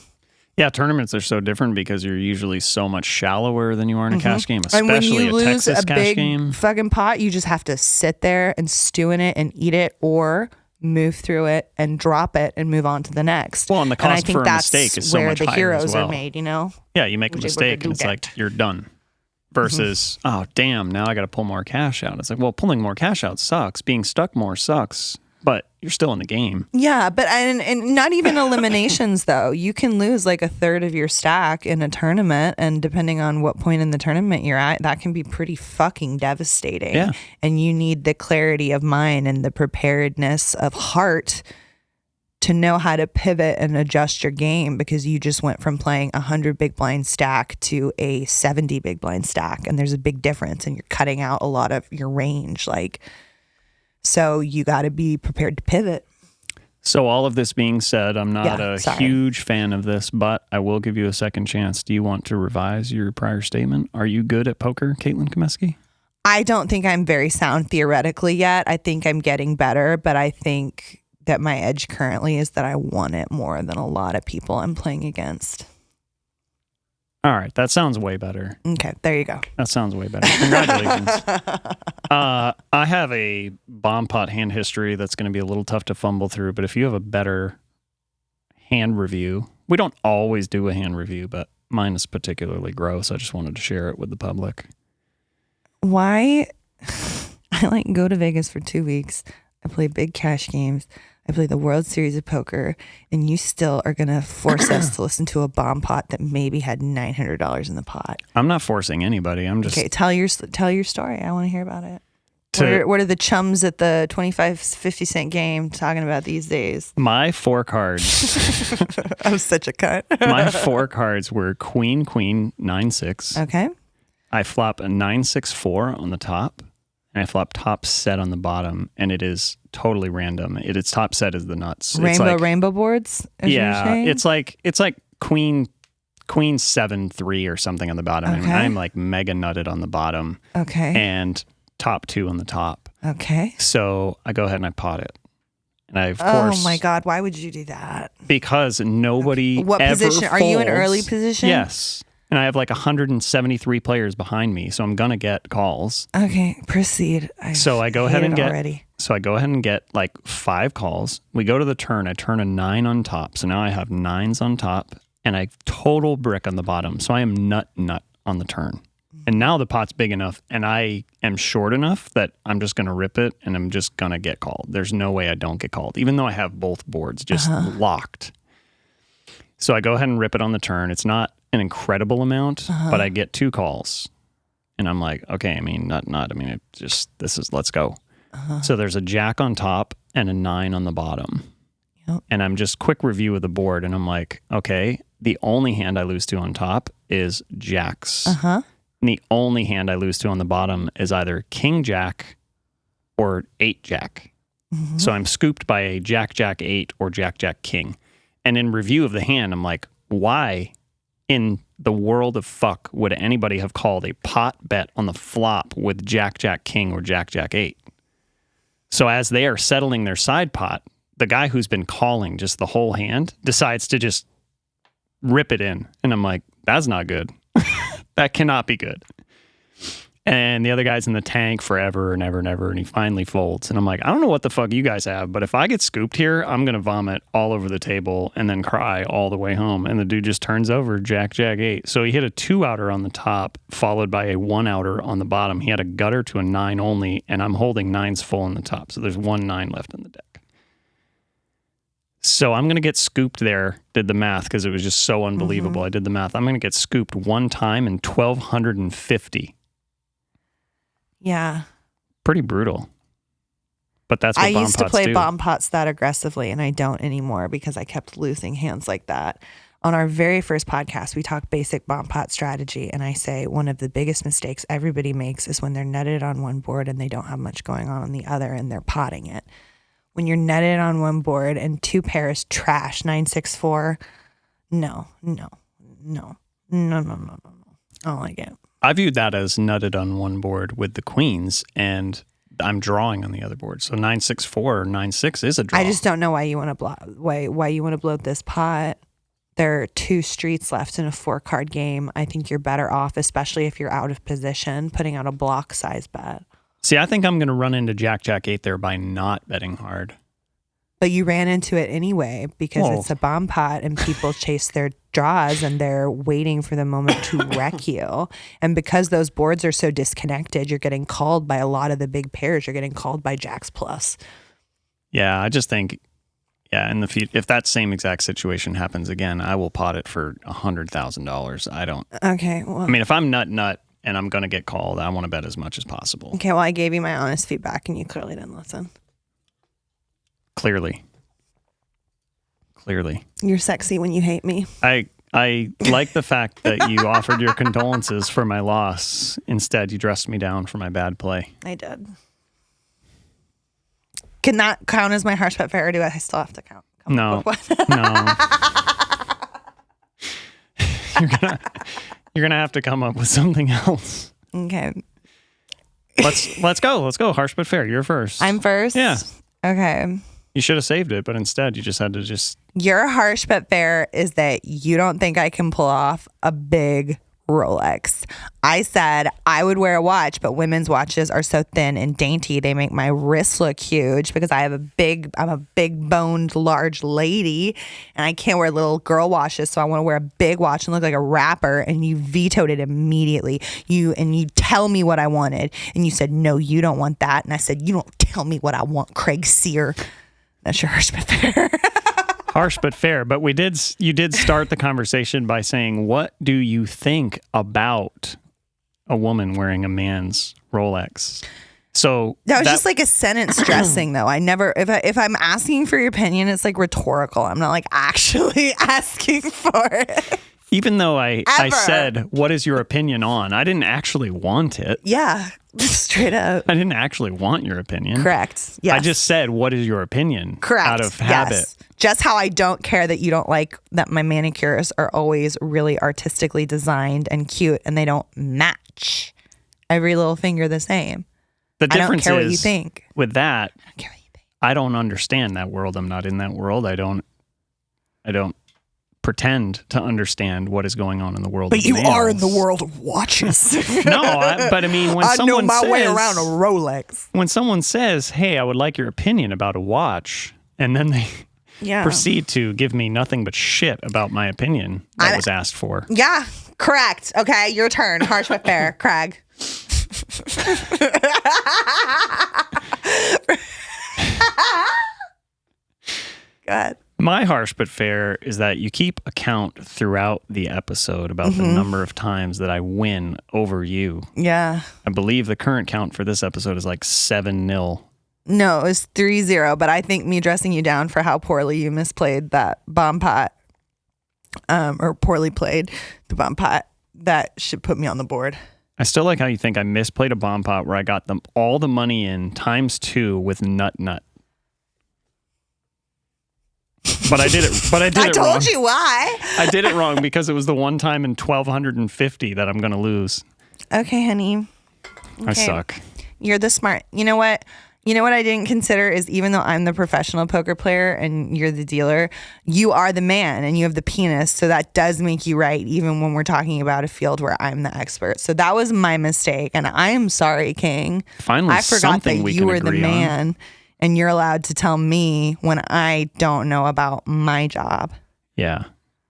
Yeah, tournaments are so different because you're usually so much shallower than you are in a cash game, And when especially you a lose Texas a cash big game. fucking pot, you just have to sit there and stew in it and eat it, or move through it and drop it and move on to the next. Well, and the I cost think for a that's mistake is so where much the higher heroes as well. are made, you know? Yeah, you make a Which is mistake what and it's they do like you're done. Versus, oh damn, now I got to pull more cash out. It's like, well, pulling more cash out sucks. Being stuck more sucks. But you're still in the game. Yeah, but and not even eliminations though. You can lose like a third of your stack in a tournament, and depending on what point in the tournament you're at, that can be pretty fucking devastating. Yeah. And you need the clarity of mind and the preparedness of heart to know how to pivot and adjust your game, because you just went from playing 100 big blind stack to a 70 big blind stack. And there's a big difference, and you're cutting out a lot of your range. Like, so you got to be prepared to pivot. So all of this being said, I'm not a huge fan of this, but I will give you a second chance. Do you want to revise your prior statement? Are you good at poker, Caitlin Komeski? I don't think I'm very sound theoretically yet. I think I'm getting better, but I think that my edge currently is that I want it more than a lot of people I'm playing against. All right. That sounds way better. Okay. There you go. That sounds way better. Congratulations. I have a bomb pot hand history that's going to be a little tough to fumble through, but if you have a better hand review, we don't always do a hand review, but mine is particularly gross. I just wanted to share it with the public. Why? I go to Vegas for 2 weeks. I play big cash games. I play the World Series of Poker, and you still are going to force us to listen to a bomb pot that maybe had $900 in the pot. I'm not forcing anybody. I'm just... Okay, tell your story. I want to hear about it. What are the chums at the 25-50 game talking about these days? My 4 cards... I was such a cut. My 4 cards were Queen, 9-6. Okay. I flop a 9-6-4 on the top. And I flop top set on the bottom, and it is totally random. Its top set is the nuts. Rainbow boards? Yeah, it's like Queen 7-3 or something on the bottom. Okay. And I'm like mega nutted on the bottom. Okay. And top 2 on the top. Okay. So I go ahead and I pot it. And I, of course... Oh my God, why would you do that? Because nobody What ever position? folds. Are you in early position? Yes. And I have like 173 players behind me, so I'm going to get calls. Okay, proceed. So I go ahead and get like 5 calls. We go to the turn. I turn a 9 on top. So now I have 9s on top and I total brick on the bottom. So I am nut on the turn. And now the pot's big enough and I am short enough that I'm just going to rip it and I'm just going to get called. There's no way I don't get called, even though I have both boards just locked. So I go ahead and rip it on the turn. It's not an incredible amount, but I get 2 calls. And I'm like, okay, I mean, nut. I mean, let's go. So there's a jack on top and a 9 on the bottom. Yep. And I'm just quick review of the board. And I'm like, okay, the only hand I lose to on top is jacks. And the only hand I lose to on the bottom is either king jack or 8 jack. So I'm scooped by a jack 8 or jack king. And in review of the hand, I'm like, why in the world of fuck would anybody have called a pot bet on the flop with jack king or jack 8? So as they are settling their side pot, the guy who's been calling just the whole hand decides to just rip it in. And I'm like, that's not good. That cannot be good. And the other guy's in the tank forever and ever and ever, and he finally folds. And I'm like, I don't know what the fuck you guys have, but if I get scooped here, I'm going to vomit all over the table and then cry all the way home. And the dude just turns over jack 8. So he hit a 2-outer on the top, followed by a 1-outer on the bottom. He had a gutter to a 9 only, and I'm holding 9s full on the top. So there's 1 9 left in the deck. So I'm going to get scooped there. Did the math because it was just so unbelievable. I did the math. I'm going to get scooped 1 time in 1,250. Yeah. Pretty brutal. But that's what bomb pots do. I used to play bomb pots that aggressively, and I don't anymore because I kept losing hands like that. On our very first podcast, we talk basic bomb pot strategy, and I say one of the biggest mistakes everybody makes is when they're netted on one board and they don't have much going on the other, and they're potting it. When you're netted on one board and 2 pairs trash 9-6-4, no. I don't like it. I viewed that as nutted on one board with the queens, and I'm drawing on the other board. So 9-6-4 or 9-6 is a draw. I just don't know why you want to why you want to bloat this pot. There are 2 streets left in a 4-card game. I think you're better off, especially if you're out of position, putting out a block size bet. See, I think I'm going to run into jack 8 there by not betting hard. But you ran into it anyway because it's a bomb pot and people chase their draws and they're waiting for the moment to wreck you. And because those boards are so disconnected, you're getting called by a lot of the big pairs. You're getting called by jacks plus. Yeah, I just think, in the future, if that same exact situation happens again, I will pot it for $100,000. I don't. Okay. Well, I mean, if I'm nut and I'm going to get called, I want to bet as much as possible. Okay. Well, I gave you my honest feedback and you clearly didn't listen. Clearly. Clearly. You're sexy when you hate me. I like the fact that you offered your condolences for my loss. Instead, you dressed me down for my bad play. I did. Can that count as my harsh but fair, or do I still have to count? No. No. You're gonna have to come up with something else. Okay. Let's go. Let's go. Harsh but fair. You're first. I'm first? Yeah. Okay. You should have saved it, but instead you just had to Your harsh but fair is that you don't think I can pull off a big Rolex. I said I would wear a watch, but women's watches are so thin and dainty. They make my wrists look huge because I'm a big boned, large lady, and I can't wear little girl watches. So I want to wear a big watch and look like a rapper. And you vetoed it immediately. You tell me what I wanted, and you said, no, you don't want that. And I said, you don't tell me what I want, Craig Sear. That's your harsh but fair. Harsh but fair. But you did start the conversation by saying, what do you think about a woman wearing a man's Rolex? So that was just like a sentence dressing, though. I never, if I'm asking for your opinion, it's like rhetorical. I'm not like actually asking for it. Even though I said, what is your opinion on? I didn't actually want it. Yeah, straight up. I didn't actually want your opinion. Correct. Yes. I just said, what is your opinion? Correct. Out of habit. Yes. Just how I don't care that you don't like that my manicures are always really artistically designed and cute and they don't match every little finger the same. The difference I don't care is, what you think. With that, I don't care what you think. I don't understand that world. I'm not in that world. I don't pretend to understand what is going on in the world. But of you males. are in the world of watches. No, but I mean, when I someone know my says, way around a Rolex. When someone says, hey, I would like your opinion about a watch, and then they proceed to give me nothing but shit about my opinion that was asked for. Yeah, correct. Okay, your turn. Harsh but fair. Craig. Go ahead. My harsh but fair is that you keep account throughout the episode about the number of times that I win over you. Yeah. I believe the current count for this episode is like 7-0. No, it was 3-0, but I think me dressing you down for how poorly you misplayed that bomb pot, or poorly played the bomb pot, that should put me on the board. I still like how you think I misplayed a bomb pot where I got all the money in ×2 with nut. But I did it. But I did it wrong. I told you why. I did it wrong because it was the one time in 1,250 that I'm going to lose. Okay, honey. Okay. I suck. You're the smart. You know what? You know what I didn't consider is even though I'm the professional poker player and you're the dealer, you are the man and you have the penis. So that does make you right, even when we're talking about a field where I'm the expert. So that was my mistake. And I am sorry, King. Finally, I forgot that we you can were the agree man on. and you're allowed to tell me when I don't know about my job. Yeah.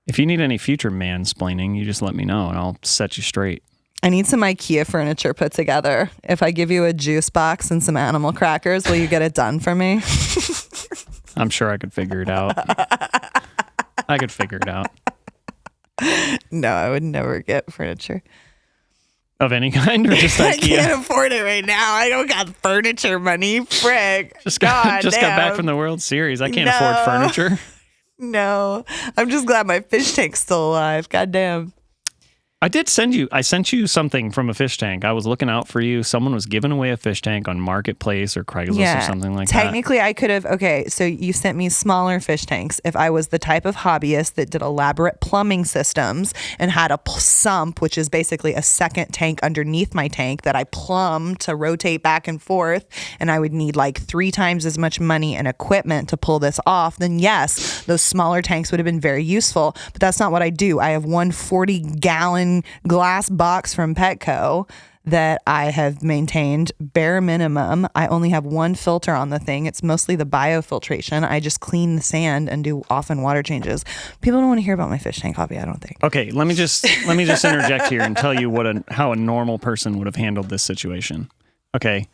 If you need any future mansplaining, you just let me know and I'll set you straight. I need some IKEA furniture put together. If I give you a juice box and some animal crackers, will you get it done for me? I'm sure I could figure it out. I could figure it out. No, I would never get furniture. Of any kind or just IKEA? I can't afford it right now. I don't got furniture money. Frick. Just got back from the World Series. I can't afford furniture. No. I'm just glad my fish tank's still alive. God damn. I sent you something from a fish tank. I was looking out for you. Someone was giving away a fish tank on Marketplace or Craigslist or something like that. Technically, I could have. Okay, so you sent me smaller fish tanks. If I was the type of hobbyist that did elaborate plumbing systems and had a sump, which is basically a second tank underneath my tank that I plumbed to rotate back and forth, and I would need like 3 times as much money and equipment to pull this off, then yes, those smaller tanks would have been very useful. But that's not what I do. I have one 40-gallon glass box from Petco that I have maintained bare minimum. I only have one filter on the thing. It's mostly the biofiltration. I just clean the sand and do often water changes. People don't want to hear about my fish tank hobby, I don't think. Okay, let me just interject here and tell you how a normal person would have handled this situation. Okay.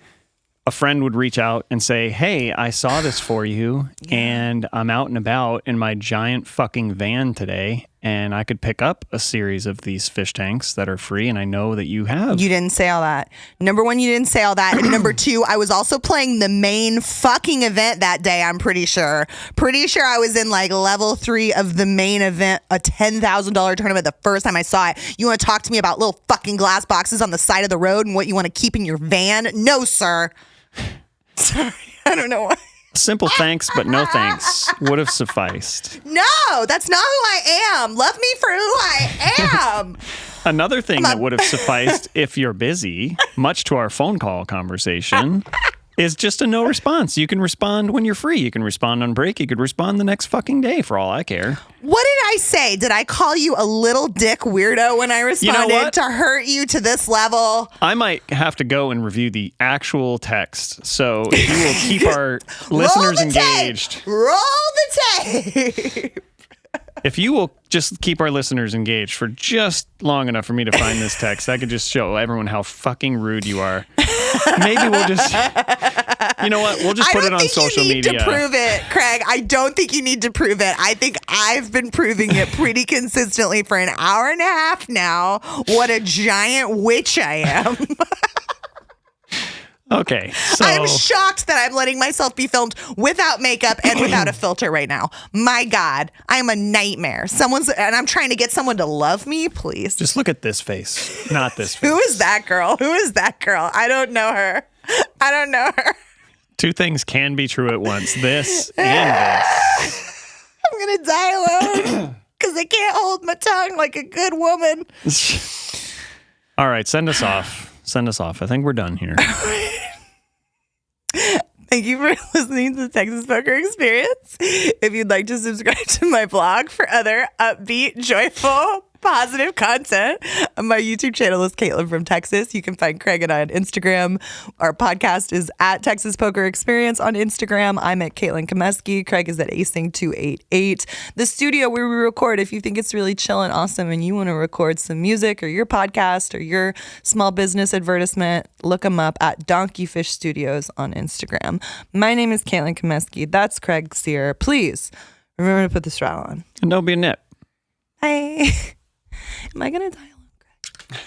A friend would reach out and say, hey, I saw this for you and I'm out and about in my giant fucking van today and I could pick up a series of these fish tanks that are free, and I know that you have. You didn't say all that. Number one, you didn't say all that. And number two, I was also playing the main fucking event that day, I'm pretty sure. Pretty sure I was in like level 3 of the main event, a $10,000 tournament the first time I saw it. You want to talk to me about little fucking glass boxes on the side of the road and what you want to keep in your van? No, sir. Sorry, I don't know why. Simple thanks, but no thanks would have sufficed. No, that's not who I am. Love me for who I am. Another thing that would have sufficed if you're busy, much to our phone call conversation, is just a no response. You can respond when you're free. You can respond on break. You could respond the next fucking day for all I care. What did I say? Did I call you a little dick weirdo when I responded to hurt you to this level? I might have to go and review the actual text. So if you will keep our listeners engaged. Roll the tape. If you will just keep our listeners engaged for just long enough for me to find this text, I could just show everyone how fucking rude you are. Maybe we'll just, you know what? We'll just put it on social media. I don't think you need to prove it, Craig. I don't think you need to prove it. I think I've been proving it pretty consistently for an hour and a half now. What a giant witch I am. Okay, so I'm shocked that I'm letting myself be filmed without makeup and without a filter right now. My God, I'm a nightmare. And I'm trying to get someone to love me, please. Just look at this face, not this face. Who is that girl? Who is that girl? I don't know her. I don't know her. Two things can be true at once, this and this. I'm going to die alone because I can't hold my tongue like a good woman. All right, send us off. Send us off. I think we're done here. Thank you for listening to the Texas Poker Experience. If you'd like to subscribe to my blog for other upbeat, joyful, positive content, my YouTube channel is Caitlin from Texas. You can find Craig and I on Instagram. Our podcast is at Texas Poker Experience on Instagram. I'm at Caitlin Komeski. Craig is at Acing288. The studio where we record, if you think it's really chill and awesome and you want to record some music or your podcast or your small business advertisement, look them up at Donkeyfish Studios on Instagram. My name is Caitlin Komeski. That's Craig Sear. Please remember to put the straw on. And don't be a nip. Bye. Am I going to die alone, Craig?